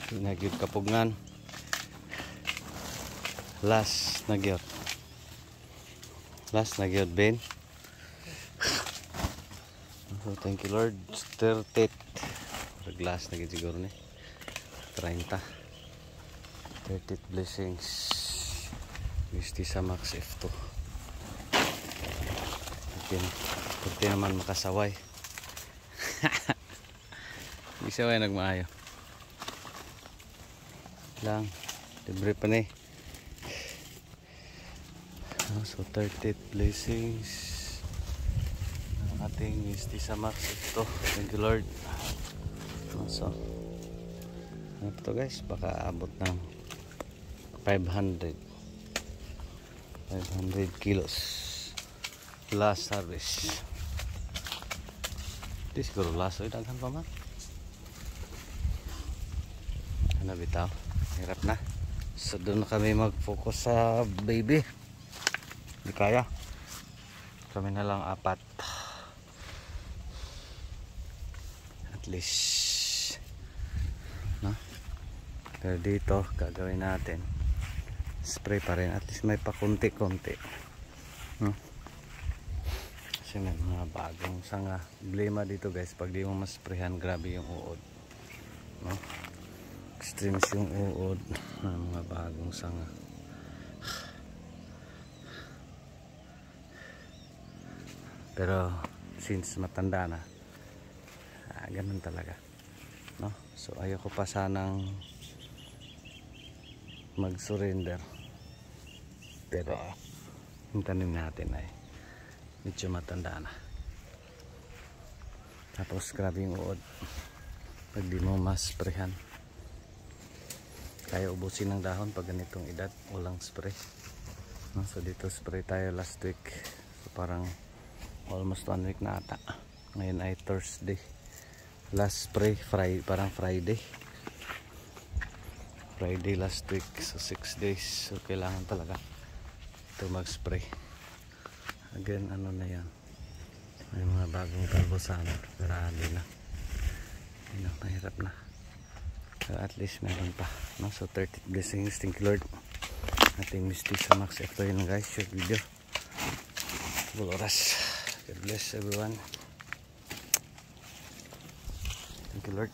Nagyod kapugngan. Last nagyod. Last nagyod Ben. So thank you Lord. 30. Last nagyod siguro ni. 30. 30 blessings. Gusti sa Max F2. Kunti naman makasaway. Hindi saway nagmaayo. Lang. Libre pa ni. So 30 blessings. Ang ating gusti sa Max F2. Thank you Lord. So ano to guys? Baka abot ng 500 kilos last harvest. Di siguro last oy daghan pa man. Ano bitaw? Hirap na. So doon na kami mag-focus sa baby. Di kaya. Kami na lang 4. At least. No? Pero dito gagawin natin. Spray pa rin. At least may pa konti-konti. No? Kasi may mga bagong sanga. Problema dito guys. Pag di mo masprayhan, grabe yung uod. No? Extremes yung uod. Mga bagong sanga. Pero since matanda na, ganun talaga. No? So ayoko pa sanang mag-surrender. Pero yung tanim natin ay medyo matanda na. Tapos grabe yung uod. Pag di mo masprayhan, kaya ubusin ng dahon pag ganitong edad, walang spray. No? So dito spray tayo last week. So parang almost 1 week na ata. Ngayon ay Thursday. Last spray parang Friday last week. So 6 days. So kailangan talaga ito mag-spray. Again, ano na yan, may mga bagong kalbosana. Pero hindi na, mahirap na. Pero at least meron pa, no? So 30 blessings. Thank you Lord. Ating Mystic sa Max F2 yun guys. Short video. Full oras. God bless everyone. Thank you Lord.